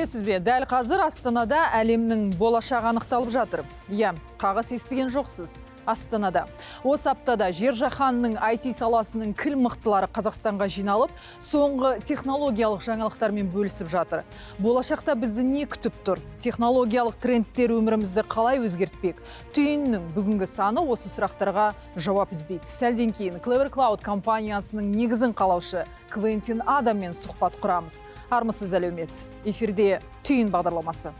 Білесіз бе, дәл қазір Астанада әлемнің болашағы анықталып жатыр. Иә, қағыс естіген жоқсыз. Астанада. Осы аптада жер жаһанның IT саласының кіл мықтылары Қазақстанға жиналып, соңғы технологиялық жаңалықтармен бөлісіп жатыр. Болашақта бізді не күтіп тұр? Технологиялық трендтер өмірімізді қалай өзгертпек? Түйіннің бүгінгі саны осы сұрақтарға жауап іздейді. Сәлден кейін Clever Cloud компаниясының негізін қалаушы Квентин Адаммен сұхбат құрамыз. Армысыз әлеумет. Эфирде түйін бағдарламасы.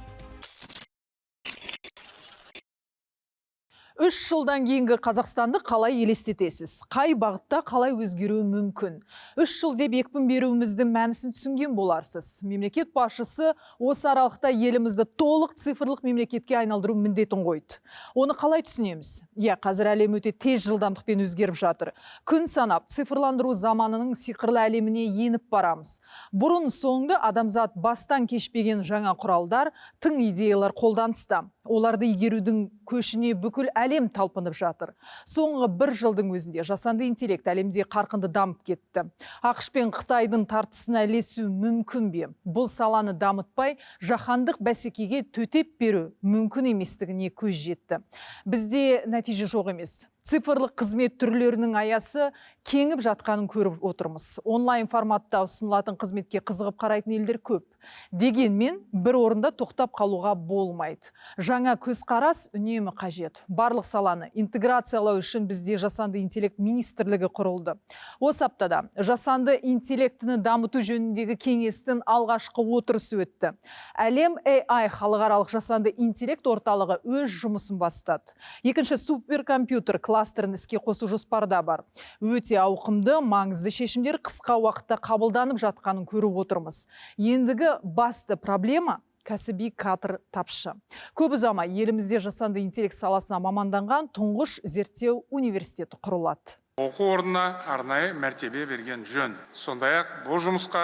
3 жылдан кейінгі Қазақстанды қалай елестетесіз? Қай бағытта қалай өзгеруі мүмкін? 3 жыл деп екпін беруіміздің мәнісін түсінген боларсыз. Мемлекет басшысы осы аралықта елімізді толық цифрлық мемлекетке айналдыру міндетін қойды. Оны қалай түсінеміз? Қазір әлем өте тез жылдамдықпен өзгеріп жатыр. Күн санап цифрландыру заманының сиқырлы әлеміне еніп барамыз. Бұрын соңды адамзат бастан кешпеген жаңа құралдар, тың идеялар қолданыста. Оларды игерудің көшіне бүкіл әлем талпынып жатыр. Соңғы 1 жылдың өзінде жасанды интеллект әлемде қарқынды дамып кетті. ақш пен Қытайдың тартысына ілесу мүмкін бе? Бұл саланы дамытпай, жаһандық бәсекеге төтеп беру мүмкін еместігіне көз жетті. Бізде нәтиже жоқ емес. Цифрлық қызмет түрлерінің аясы кеңіп жатқанын көріп отырмыз. Онлайн форматта ұсынылатын қызметке қызығып қарайтын елдер көп. Дегенмен, бір орында тоқтап қалуға болмайды. Жаңа көзқарас үнемі қажет. Барлық саланы интеграциялау үшін бізде жасанды интеллект министрлігі құрылды. Осы аптада жасанды интеллектіні дамыту жөніндегі кеңестің алғашқы отырысы өтті. Әлем AI халықаралық жасанды интеллект орталығы өз жұмысын бастады. Екінші суперкомпьютер кластерін іске қосу жоспарда бар. Өте ауқымды, маңызды шешімдер қысқа уақытта қабылданып жатқанын көріп отырмыз. Ендігі басты проблема кәсіби кадр тапшы. Көп ұзамай елімізде жасанды интеллект саласына маманданған тұңғыш зерттеу университеті құрылады. Оқу орнына арнайы мәртебе берген жөн. Сондай-ақ бұл жұмысқа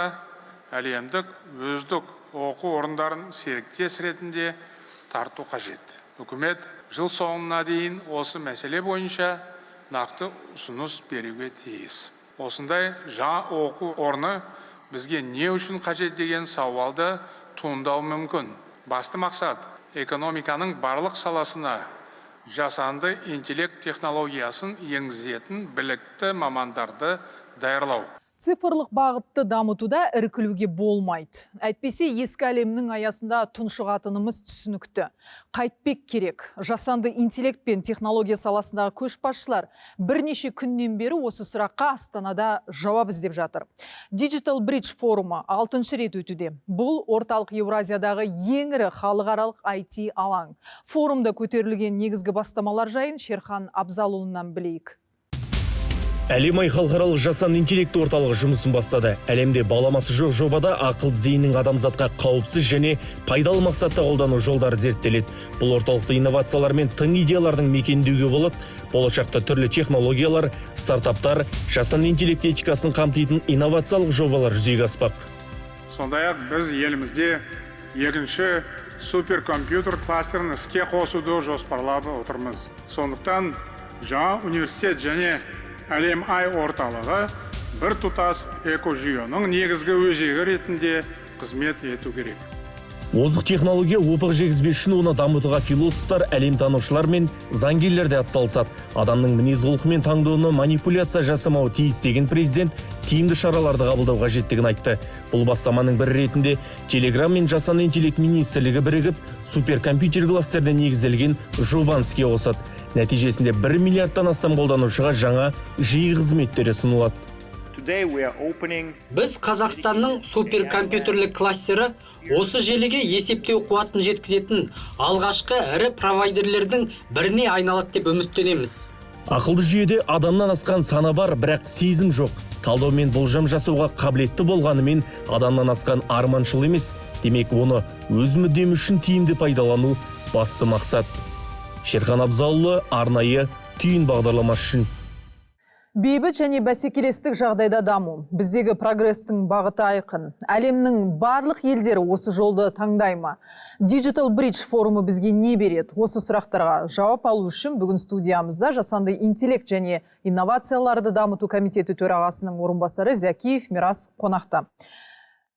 әлемдік өздік оқу орындарын серіктес ретінде тарту қажет. Үкімет жыл соңына дейін осы мәселе бойынша нақты ұсыныс беруге тиіс. Осындай жаңа оқу орны бізге не үшін қажет деген сауалды туындау мүмкін. Басты мақсат экономиканың барлық саласына жасанды интеллект технологиясын енгізетін білікті мамандарды даярлау. Цифрлық бағытты дамытуда іркілуге болмайды. Әйтпесе ескі әлемнің аясында тұншығатынымыз түсінікті. Қайтпек керек. Жасанды интеллект пен технология саласындағы көшбасшылар бірнеше күннен бері осы сұраққа Астанада жауап іздеп жатыр. Digital Bridge форумы 6-шы рет өтуде. Бұл орталық Еуразиядағы ең ірі халықаралық IT алаң. Форумда көтерілген негізгі бастамалар жайын Шерхан Абзалұлынан білейік. Әлем-ай халықаралық жасанды интеллект орталығы жұмысын бастады. Әлемде баламасы жоқ жобада ақылды зейіннің адамзатқа қауіпсіз және пайдалы мақсатта қолдану жолдары зерттеледі. Бұл орталықта инновациялар мен тың идеялардың мекендеуге болады. Болашақта түрлі технологиялар, стартаптар, жасанды интеллект этикасын қамтитын инновациялық жобалар жүзеге аспақ. Сондай-ақ біз елімізде екінші суперкомпьютер кластерін іске қосуды жоспарлап отырмыз. Сондықтан жаңа университет және әлем ай орталығы бір тұтас экожүйенің негізгі өзегі ретінде қызмет ету керек. Озық технология опық жегізбес үшін оны дамытуға философтар, әлем танушылар мен заңгерлер де атсалысады. Адамның мінез-құлқы мен таңдауына манипуляция жасамауы тиіс деген президент тиімді шараларды қабылдау қажеттігін айтты. Бұл бастаманың бірі ретінде Telegram мен жасанды интеллект министрлігі бірігіп, суперкомпьютер кластерде негізделген жобаны іске қосады. Нәтижесінде 1 миллиардтан астам қолданушыға жаңа жиі қызметтері ұсынылады. Біз Қазақстанның суперкомпьютерлік кластері осы желіге есептеу қуатын жеткізетін алғашқы ірі провайдерлердің біріне айналады деп үміттенеміз. Ақылды жүйеде адамнан асқан сана бар, бірақ сезім жоқ. Талдау мен болжам жасауға қабілетті болғанымен адамнан асқан арманшыл емес. Демек, оны өз мүддем үшін тиімді пайдалану басты мақсат. Шерхан Абзалұлы, арнайы түйін бағдарламасы үшін. Бейбіт және бәсекелестік жағдайда даму. Біздегі прогрестің бағыты айқын. Әлемнің барлық елдері осы жолды таңдай ма? Digital Bridge форумы бізге не береді? Осы сұрақтарға жауап алу үшін бүгін студиямызда жасанды интеллект және инновацияларды дамыту комитеті төрағасының орынбасары Зәкиев Мирас қонақта.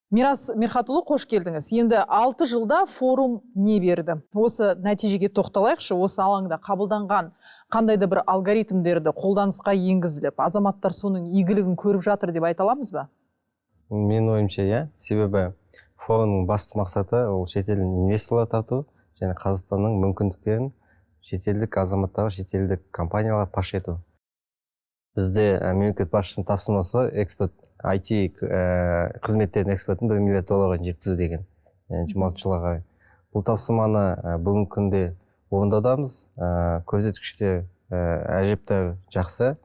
Мирас Мирхатұлы, қош келдіңіз. Енді 6 жылда форум не берді? Осы нәтижеге тоқталайықшы, осы алаңда қабылданған қандай да бір алгоритмдерді қолданысқа енгізіліп, азаматтар соның игілігін көріп жатыр деп айта аламыз ба? Мен ойымша, иә. Себебі форумның басты мақсаты ол шетелден инвесторлар тарту және Қазақстанның мүмкіндіктерін шетелдік азаматтарға, шетелдік компанияларға паш ету. Бізде мемлекет басшысының тапсырмасы экспорт IT қызметтердің экспортын $1 миллиард жеткізу деген 26 жылға қарай. Бұл тапсырманы бүгінгі күнде орындаудамыз. Көрсеткіштер әжептәуір жақсы.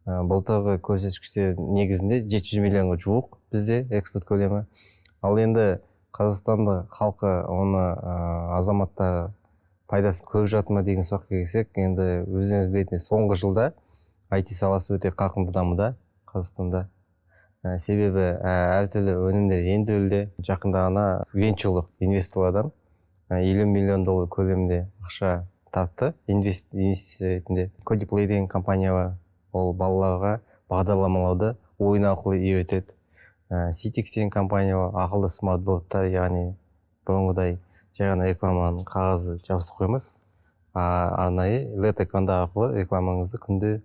Былтырғы көрсеткіштер негізінде 700 миллионға жуық бізде экспорт көлемі. Ал енді Қазақстанда халқы оны азаматтар пайдасын көріп жатыр ма деген сұраққа келсек, енді өзіңіз білетіндей соңғы жылда IT саласы өте қарқынды дамуда Қазақстанда. Себебі әртүрлі өнімдер өндірілді. Жақында ғана венчурлық инвесторлардан $50 миллион көлемінде ақша тартты инвестиция ретінде. Codiplay деген компания бар. Ол балаларға бағдарламалауды ойын арқылы үйретеді. Citix деген компания бар. Ақылды смартбордтар, яғни бұрынғыдай жай ғана рекламаның қағазды жабысып қоймас. Арнайы LED экрандар арқылы рекламаңызды күнде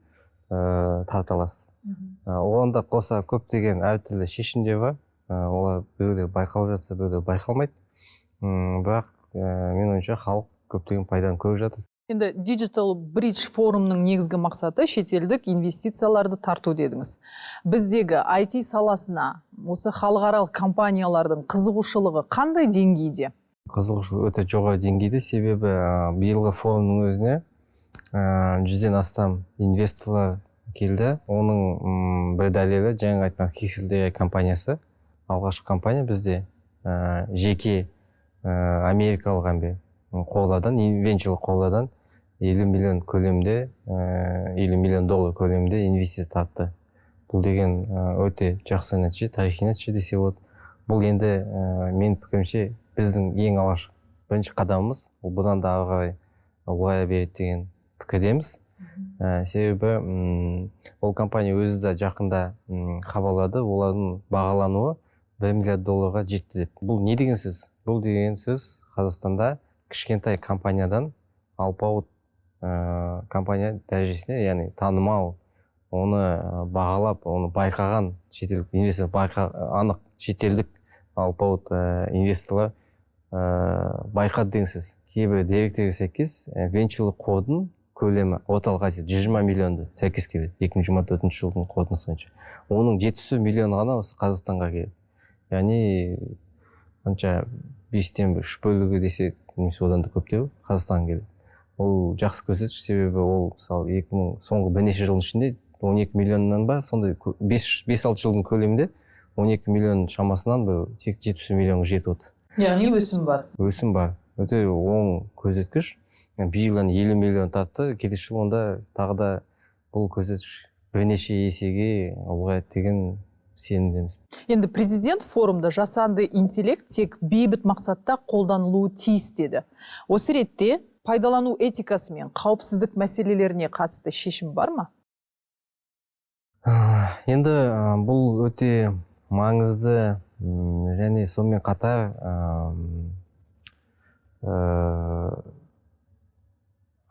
тарта аласыз. Оған да қоса көптеген әртүрлі шешімдер бар. Олар біреулер байқалып жатса, біреулер байқалмайды. Бірақ мен ойымша халық көптеген пайданы көріп жатыр. Енді Digital Bridge форумның негізгі мақсаты шетелдік инвестицияларды тарту дедіңіз. Біздегі IT саласына осы халықаралық компаниялардың қызығушылығы қандай деңгейде? Қызығушылық өте жоғары деңгейде, себебі биылғы форумның өзіне 100-ден астам инвесторлар келді. Оның бір дәлелі жаңа айтқан Kixel компаниясы. Алғашқы компания бізде жеке америкалық қорлардан, венчурлық қорлардан $50 миллион көлемде, $50 миллион көлемде инвестиция тартты. Бұл деген өте жақсы нәтиже, тарихи нәтиже десе болады. Бұл енді мен пікірімше біздің ең алғаш бірінші қадамымыз. Ол бұдан да ары қарай ұлғая береді деген пікірдеміз. Себебі ол компания өзі де жақында хабарлады, олардың бағалануы $1 миллиард жетті деп. Бұл не деген сөз? Бұл деген сөз Қазақстанда кішкентай компаниядан алпауыт компания дәрежесіне, яғни танымал, оны бағалап, оны байқаған шетелдік инвестор, анық шетелдік алпауыт инвесторлар байқады деген сөз. Кейбір деректерге сәйкес венчурлық қордың көлемі орталық Азияда 120 миллионды сәйкес келеді 2024 жылдың қорытындысы бойынша. Оның 70 миллион ғана осы Қазақстанға келеді. Яғни қанша 5-тен 3 бөлігі десе, немесе одан да көптеу Қазақстанға келеді. Ол жақсы көрсеткіш, себебі ол мысалы соңғы бірнеше жылдың ішінде 12 миллионнан ба, сондай 5-6 жылдың көлемінде 12 миллион шамасынан 70 миллионға жетіп отыр. Яғни өсім бар. Өсім бар. Өте оң көрсеткіш. Биылдан 50 миллион тартты, келесі жыл онда тағы да бұл көрсеткіш бірнеше есеге ұлғаяды деген сенімдеміз. Енді президент форумда жасанды интеллект тек бейбіт мақсатта қолданылуы тиіс деді. Осы ретте пайдалану этикасы мен қауіпсіздік мәселелеріне қатысты шешім бар ма? Енді бұл өте маңызды және сонымен қатар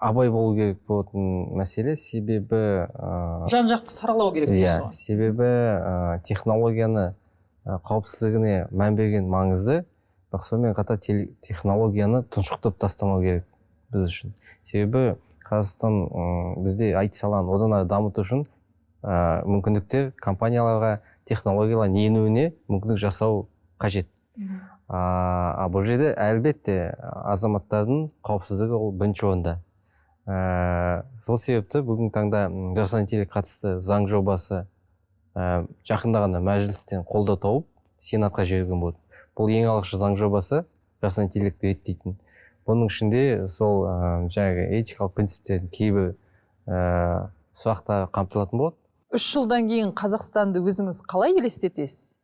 абай болу керек болатын мәселе, себебі жан-жақты саралау керек дейсіз ғой. Себебі технологияны қауіпсіздігіне мән берген маңызды, бірақ сонымен қатар технологияны тұншықтырып тастамау керек біз үшін. Себебі Қазақстан бізде IT саланы одан ары дамыту үшін мүмкіндіктер компанияларға технологиялар енуіне мүмкіндік жасау қажет. Бұл жерде әлбетте азаматтардың қауіпсіздігі ол бірінші орында. Сол себепті бүгінгі таңда жасанды интеллект қатысты заң жобасы жақында ғана мәжілістен қолдау тауып сенатқа жіберілген болды. Бұл ең алғашқы заң жобасы жасанды интеллектті реттейтін. Бұның ішінде сол жаңағы этикалық принциптердің кейбір сұрақтар қамтылатын болады. 3 жылдан кейін Қазақстанды өзіңіз қалай елестетесіз?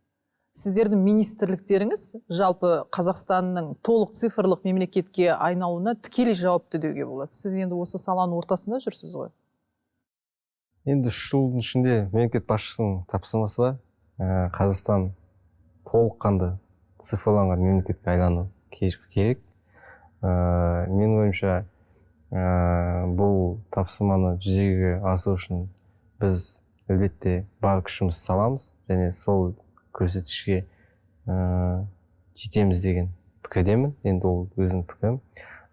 Сіздердің министрліктеріңіз жалпы Қазақстанның толық цифрлық мемлекетке айналуына тікелей жауапты деуге болады. Сіз енді осы саланың ортасында жүрсіз ғой. Енді 3 жылдың ішінде мемлекет басшысының тапсырмасы бар. Қазақстан толыққанды цифрланған мемлекетке айлану керек. Менің ойымша бұл тапсырманы жүзеге асыру үшін біз әлбетте бар күшімізді саламыз және сол көрсеткішке жетеміз деген пікірдемін. Енді ол өзімнің пікірім.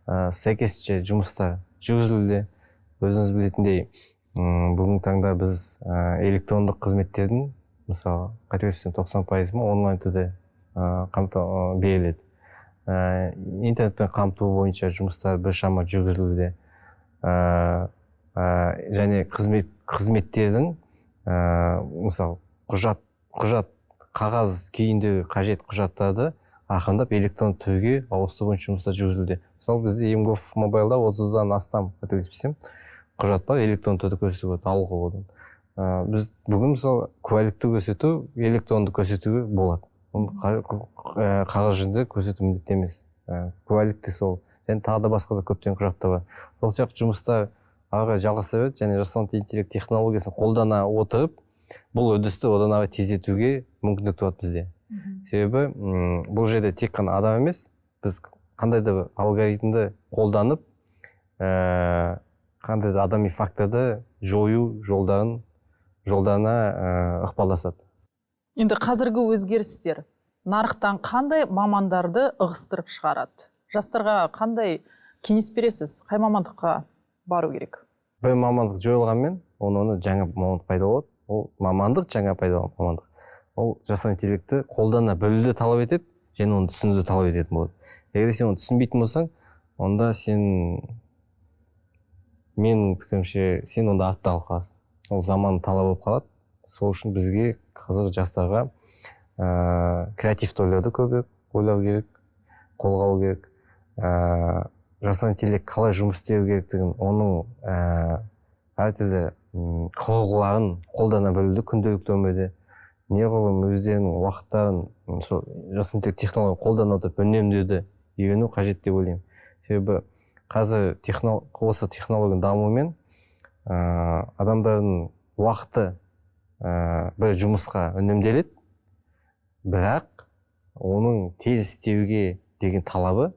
Сәйкесінше жұмыстар жүргізілуде. Өзіңіз білетіндей, бүгінгі таңда біз электрондық қызметтердің, мысалы, қателеспесем 90% онлайн түрде беріледі. Интернетпен қамту бойынша жұмыстар біршама жүргізілуде. Және қызметтердің, мысалы, құжат қағаз күйіндегі қажет құжаттарды ақырындап электронды түрге ауыстыру бойынша жұмыстар жүргізілуде. Мысалы, бізде МГОФ мобайлда 30-дан астам, қателеспесем, құжат бар, электронды түрде көрсетуге алуға болады. Біз бүгін мысалы куәлікті көрсету электронды көрсетуге болады. Қағаз жүзінде көрсету міндетті емес. Куәлікте сол. Және тағы да басқа да көптеген құжаттар бар. Сол сияқты жұмыстар ары жалғаса береді және жасанды интеллект технологиясын қолдана отырып, бұл үрдісті одан ары тездетуге мүмкіндік туады бізде. Себебі бұл жерде тек қана адам емес, біз қандай да бір алгоритмді қолданып, қандай да адами факторды жою жолдарына ықпалдасады. Енді қазіргі өзгерістер нарықтан қандай мамандарды ығыстырып шығарады? Жастарға қандай кеңес бересіз? Қай мамандыққа бару керек? Бір мамандық жойылғанмен, оны жаңа мамандық пайда болады. Ол мамандық жаңа пайда болған мамандық. Ол жасанды интеллектті қолдана білуді талап етеді, және оны түсінуді талап ететін болады. Егер сен оны түсінбейтін болсаң, онда менің пікірімше, сен онда артта қалып қаласың. Ол заман талап болып қалады. Сол үшін бізге қазір жастарға креативті ойлауды көбірек ойлау керек, қолға алу керек. Жасанды интеллект қалай жұмыс істеу керектігін, оның әртүрлі құрылғыларын қолдана білуді күнделікті өмірде неғұрлым өздерінің уақыттарын жасанды интеллект технологияны қолдана отырып үнемдеуді үйрену қажет деп ойлаймын. Себебі қазір осы технологияның дамуымен адамдардың уақыты бір жұмысқа үнемделеді, бірақ оның тез істеуге деген талабы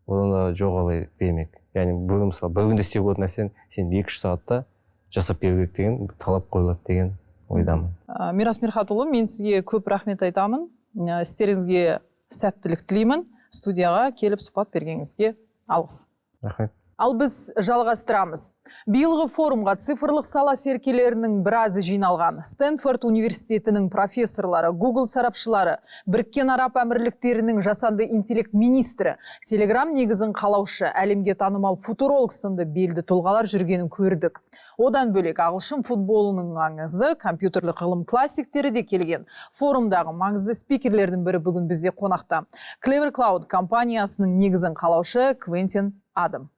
одан да жоғары бермек. Яғни бүгін мысалы бір күнде істеуге болатын нәрсені сен 2-3 сағатта жасап беру керек деген талап қойылады деген ойдамын. Мирас Мирхатұлы, мен сізге көп рахмет айтамын. Істеріңізге сәттілік тілеймін. Студияға келіп сұхбат бергеніңізге алғыс. Рахмет. Ал біз жалғастырамыз. Биылғы форумға цифрлық сала серкелерінің біразы жиналған. Стэнфорд университетінің профессорлары, Google сарапшылары, Біріккен Араб Әмірліктерінің жасанды интеллект министрі, Telegram негізін қалаушы, әлемге танымал футуролог сынды белді тұлғалар жүргенін көрдік. Одан бөлек ағылшын футболының аңызы, компьютерлік ғылым классиктері де келген. Форумдағы маңызды спикерлердің бірі бүгін бізде қонақта. Clever Cloud компаниясының негізін қалаушы Квентин Адам.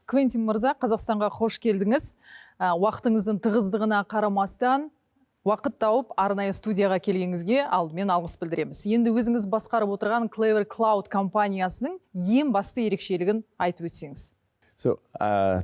Квентин мырза, Қазақстанға қош келдіңіз. Уақытыңыздың тығыздығына қарамастан, уақыт тауып арнайы студияға келгеніңізге алдымен алғыс білдіреміз. Енді өзіңіз басқарып отырған Clever Cloud компаниясының ең басты ерекшелігін айтып өтсеңіз.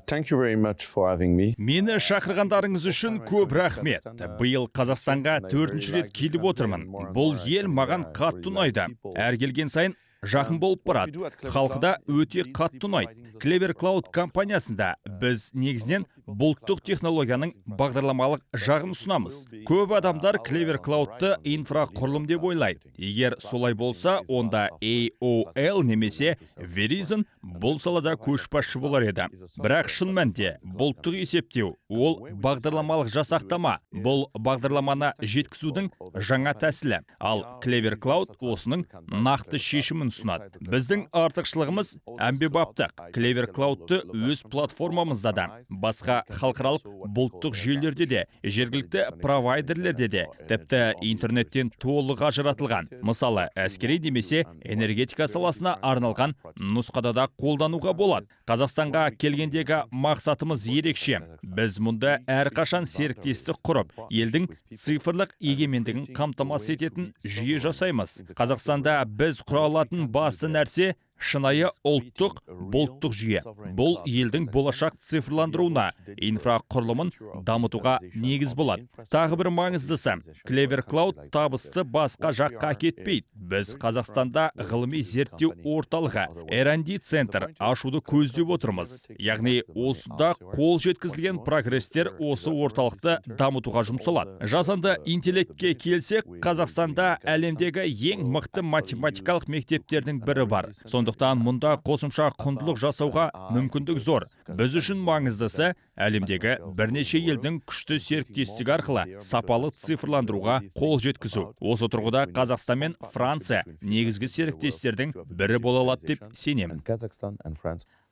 Thank you very much for having me. Мені шақырғандарыңыз үшін көп рахмет. Биыл Қазақстанға 4-ші рет келіп отырмын. Бұл ел маған қатты ұнайды. Әр келген сайын жақын болып барады. Халқыда өте қатты ұнайды. Clever Cloud компаниясында біз негізінен бұлттық технологияның бағдарламалық жағын ұсынамыз. Көп адамдар Clever Cloud'ты инфрақұрылым деп ойлайды. Егер солай болса, онда AOL немесе Verizon бұл салада көшбасшы болар еді. Бірақ шын мәнінде бұлттық есептеу ол бағдарламалық жасақтама. Бұл бағдарламаны жеткізудің жаңа тәсілі. Ал Clever Cloud осының нақты шешімін ұсынады. Біздің артықшылығымыз әмбебаптық. Clever Cloud'ты өз платформамызда да, басқа халықаралық бұлттық жүйелерде де, жергілікті провайдерлерде де, тіпті интернеттен толық ажыратылған. Мысалы, әскери немесе энергетика саласына арналған нұсқада да қолдануға болады. Қазақстанға келгендегі мақсатымыз ерекше. Біз мұнда әрқашан серіктестік құрып, елдің цифрлық егемендігін қамтамасыз ететін жүйе жасаймыз. Қазақстанда біз құра алатын басты нәрсе шынайы ұлттық болттық жүйе. Бұл елдің болашақ цифрландыруына, инфрақұрылымын дамытуға негіз болады. Тағы бір маңыздысы, Clever Cloud табысты басқа жаққа кетпейді. Біз Қазақстанда ғылыми зерттеу орталығы R&D центр ашуды көздеп отырмыз. Яғни осында қол жеткізілген прогрестер осы орталықты дамытуға жұмсалады. Жасанды интеллектке келсек, Қазақстанда әлемдегі ең мықты математикалық мектептердің бірі бар. Сондықтан мұнда қосымша құндылық жасауға мүмкіндік зор. Біз үшін маңыздысы әлемдегі бірнеше елдің күшті серіктестігі арқылы сапалы цифрландыруға қол жеткізу. Осы тұрғыда Қазақстан мен Франция негізгі серіктестердің бірі бола алады деп сенемін.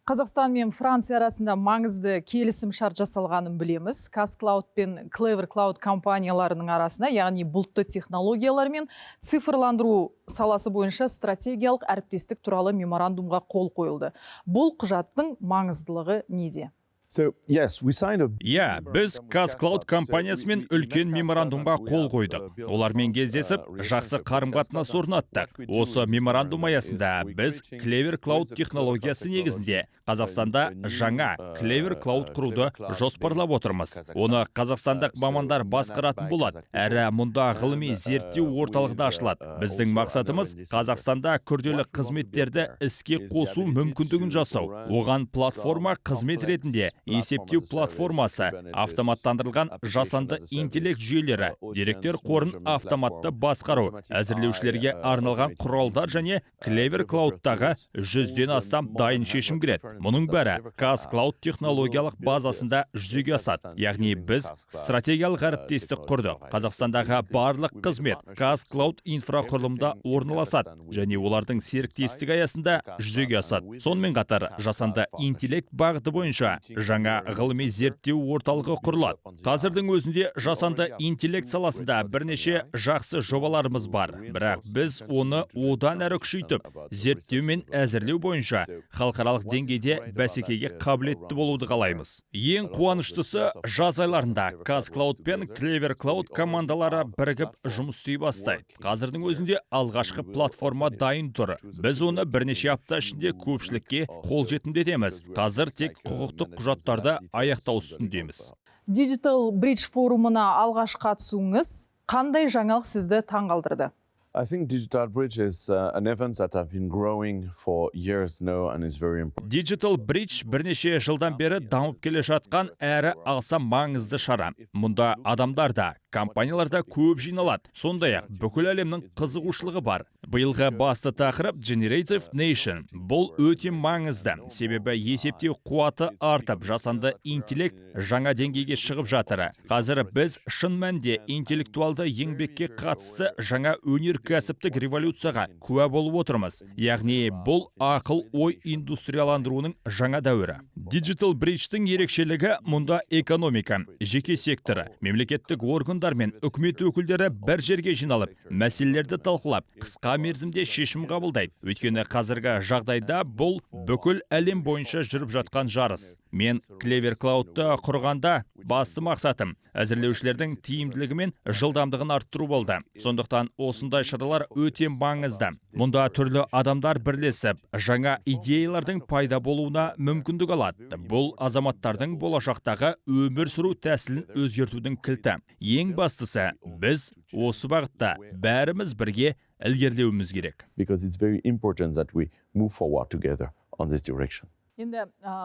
Қазақстан мен Франция арасында маңызды келісім шарт жасалғанын білеміз. Cloud пен Clever Cloud компанияларының арасында, яғни бұлтты технологиялар мен цифрландыру саласы бойынша стратегиялық әріптестік туралы меморандумға қол қойылды. Бұл құжаттың маңыздылығы неде? Иә, біз Cloud компаниясымен үлкен меморандумға қол қойдық. Олармен кездесіп, жақсы қарым-қатынас орнаттық. Осы меморандум аясында біз Clever Cloud технологиясы негізінде Қазақстанда жаңа Clever Cloud құруды жоспарлап отырмыз. Оны қазақстандық мамандар басқаратын болады. Әрі мұнда ғылыми зерттеу орталығы да ашылады. Біздің мақсатымыз Қазақстанда күрделі қызметтерді іске қосу мүмкіндігін жасау. Оған платформа қызмет ретінде есептеу платформасы, автоматтандырылған жасанды интеллект жүйелері, деректер қорын автоматты басқару, әзірлеушілерге арналған құралдар және Clever Cloud'тағы 100-ден астам дайын шешім кіреді. Мұның бәрі Cloud технологиялық базасында жүзеге асады. Яғни біз стратегиялық әріптестік құрдық. Қазақстандағы барлық қызмет Cloud инфрақұрылымда орналасады және олардың серіктестік аясында жүзеге асады. Сонымен қатар жасанды интеллект бағыты бойынша жаңа ғылыми зерттеу орталығы құрылады. Қазірдің өзінде жасанды интеллект саласында бірнеше жақсы жобаларымыз бар. Бірақ біз оны одан әрі күшейтіп, зерттеу мен әзірлеу бойынша халықаралық деңгейде бәсекеге қабілетті болуды қалаймыз. Ең қуаныштысы, жаз айларында Cloud пен Clever Cloud командалары бірігіп жұмыс істей бастайды. Қазірдің өзінде алғашқы платформа дайын тұр. Біз оны бірнеше апта ішінде көпшілікке қолжетімдетеміз. Қазір тек құқықтық құжаттарды аяқтау үстіндеміз. Digital Bridge форумына алғаш қатысуыңыз қандай жаңалық сізді таңғалдырды? I think Digital Bridge is an event that have been growing for years now and is very important. Digital Bridge бірнеше жылдан бері дамып келе жатқан әрі аса маңызды шара. Мұнда адамдар да, компаниялар да көп жиналады. Сондай-ақ бүкіл әлемнің қызығушылығы бар. Биылғы басты тақырып Generative Nation. Бұл өте маңызды. Себебі есептеу қуаты артып, жасанды интеллект жаңа деңгейге шығып жатыр. Қазір біз шын мәнінде интеллектуалды еңбекке қатысты жаңа өнеркәсіптік революцияға куә болып отырмыз. Яғни бұл ақыл ой индустрияландыруының жаңа дәуірі. Digital Bridge-тің ерекшелігі мұнда экономика, жеке секторы, мемлекеттік органдар мен үкімет өкілдері бір жерге жиналып, мәселелерді талқылап, қысқа мерзімде шешім қабылдайды. Өйткені қазіргі жағдайда бұл бүкіл әлем бойынша жүріп жатқан жарыс. Мен Clever Cloud'ты құрғанда басты мақсатым әзірлеушілердің тиімділігі мен жылдамдығын арттыру болды. Сондықтан осындай шаралар өте маңызды. Мұнда түрлі адамдар бірлесіп, жаңа идеялардың пайда болуына мүмкіндік алады. Бұл азаматтардың болашақтағы өмір сүру тәсілін өзгертудің кілті. Ең бастысы, біз осы бағытта бәріміз бірге ілгерілеуіміз керек. Because it's very important that we move forward together on this direction. Енді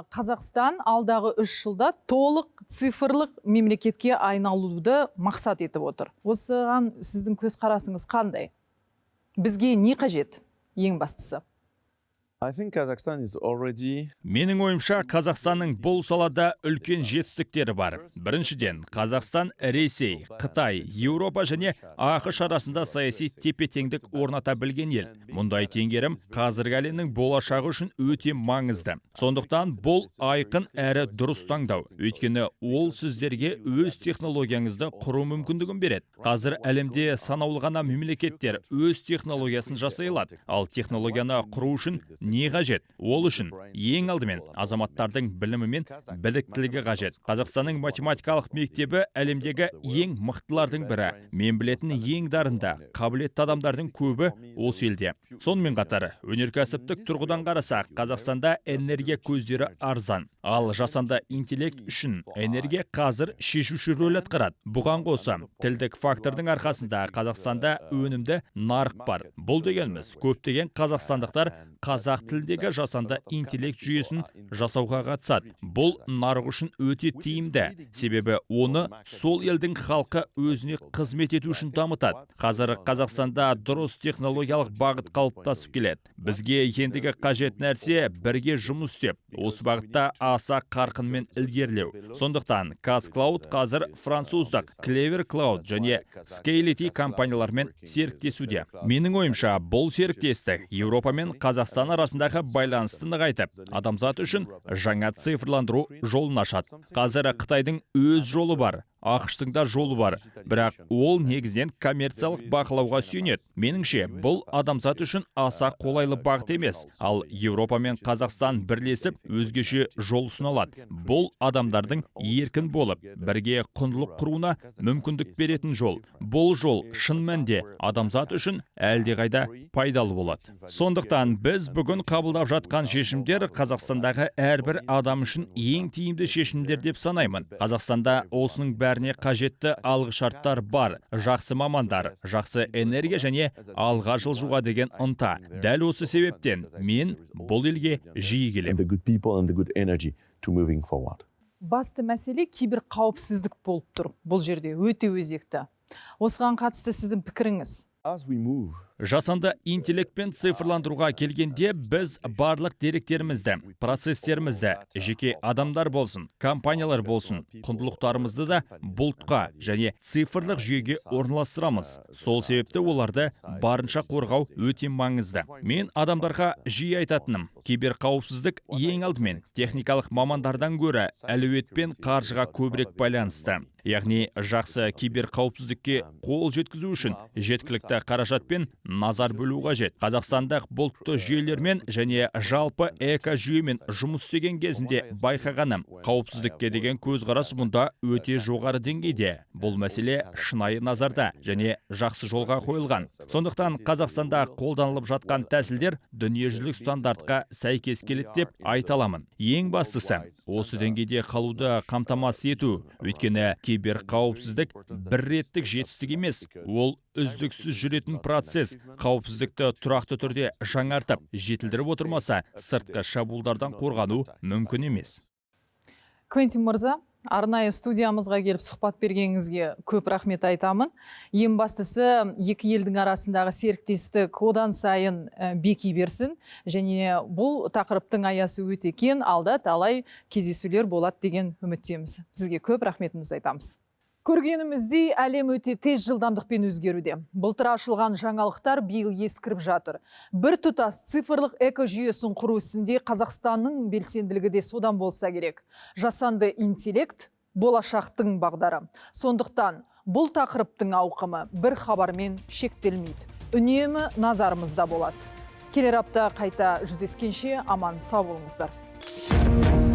Қазақстан алдағы 3 жылда толық цифрлық мемлекетке айналуды мақсат етіп отыр. Осыған сіздің көзқарасыңыз қандай? Бізге не қажет? Ең бастысы. I think Kazakhstan is already... Менің ойымша, Қазақстанның бұл салада үлкен жетістіктері бар. Біріншіден, Қазақстан, Ресей, Қытай, Еуропа және ақш арасында саяси тепе-теңдік орната білген ел. Мұндай теңгерім қазіргі әлемнің болашағы үшін өте маңызды. Сондықтан бұл айқын әрі дұрыс таңдау. Өйткені ол сіздерге өз технологияңызды құру мүмкіндігін береді. Қазір әлемде санаулы ғана мемлекеттер өз технологиясын жасай алады. Ал технологияны құру үшін не қажет? Ол үшін ең алдымен азаматтардың білімі мен біліктілігі қажет. Қазақстанның математикалық мектебі әлемдегі ең мықтылардың бірі. Мен білетін ең дарынды, қабілетті адамдардың көбі осы елде. Сонымен қатар, өнеркәсіптік тұрғыдан қарасақ, Қазақстанда энергия көздері арзан. Ал жасанды интеллект үшін энергия қазір шешуші рөл атқарады. Бұған қоса, тілдік фактордың арқасында Қазақстанда өнімді нарық бар. Бұл дегеніміз, көптеген қазақстандықтар қазақ тілдегі жасанды интеллект жүйесін жасауға қатысады. Бұл нарық үшін өте тиімді, себебі оны сол елдің халқы өзіне қызмет ету үшін дамытады. Қазір Қазақстанда дұрыс технологиялық бағыт қалыптасып келеді. Бізге ендігі қажет нәрсе бірге жұмыс істеп, осы бағытта аса қарқынмен ілгерілеу. Сондықтан Казклауд қазір француздық Clever Cloud және Scality компаниялармен серіктесуде. Менің ойымша, бұл серіктестік Еуропа мен Қазақстан арасындағы байланысты нығайтып, адамзат үшін жаңа цифрландыру жолын ашады. Қазір Қытайдың өз жолы бар, ақш-тың да жолы бар, бірақ ол негізінен коммерциялық бақылауға сүйенеді. Меніңше, бұл адамзат үшін аса қолайлы бағыт емес, ал Еуропа мен Қазақстан бірлесіп өзгеше жол ұсыналады. Бұл адамдардың еркін болып, бірге құндылық құруына мүмкіндік беретін жол. Бұл жол шын мәнінде адамзат үшін әлдеқайда пайдалы болады. Сондықтан біз бүгін қабылдап жатқан шешімдер Қазақстандағы әрбір адам үшін ең тиімді шешімдер деп санаймын. Қазақстанда осының бәріне қажетті алғышарттар бар. Жақсы мамандар, жақсы энергия және алға жылжуға деген ынта. Дәл осы себептен мен бұл елге жиі келемін. Басты мәселе киберқауіпсіздік болып тұр. Бұл жерде өте өзекті. Осыған қатысты сіздің пікіріңіз? Жасанды интеллект пен цифрландыруға келгенде біз барлық деректерімізді, процестерімізді, жеке адамдар болсын, компаниялар болсын, құндылықтарымызды да бұлтқа және цифрлық жүйеге орналастырамыз. Сол себепті оларды барынша қорғау өте маңызды. Мен адамдарға жиі айтатыным, киберқауіпсіздік ең алдымен техникалық мамандардан гөрі әлеует пен қаржыға көбірек байланысты. Яғни жақсы киберқауіпсіздікке қол жеткізу үшін жеткілікті қаражат пен назар бөлу қажет. Қазақстандық бұлтты жүйелермен және жалпы экожүйемен жұмыс істеген кезінде байқағаным, қауіпсіздікке деген көзқарас мұнда өте жоғары деңгейде. Бұл мәселе шынайы назарда және жақсы жолға қойылған. Сондықтан Қазақстанда қолданылып жатқан тәсілдер дүниежүзілік стандартқа сәйкес келеді деп айта аламын. Ең бастысы осы деңгейде қалуды қамтамасыз ету. Өйткені киберқауіпсіздік бір реттік жетістік емес, ол үздіксіз жүретін процесс. Қауіпсіздікті тұрақты түрде жаңартып, жетілдіріп отырмаса, сыртқы шабуылдардан қорғану мүмкін емес. Квентин мырза, арнайы студиямызға келіп сұхбат бергеніңізге көп рахмет айтамын. Ең бастысы, екі елдің арасындағы серіктестік одан сайын беки берсін, және бұл тақырыптың аясы өте кең, алда талай кездесулер болады деген үміттеміз. Сізге көп рахметімізді айтамыз. Көргеніміздей, әлем өте тез жылдамдықпен өзгеруде. Былтыр ашылған жаңалықтар биыл ескіріп жатыр. Бір тұтас цифрлық экожүйесін құру ісінде Қазақстанның белсенділігі де содан болса керек. Жасанды интеллект болашақтың бағдары. Сондықтан бұл тақырыптың ауқымы бір хабармен шектелмейді. Үнемі назарымызда болады. Келер апта қайта жүздескенше аман сау болыңыздар.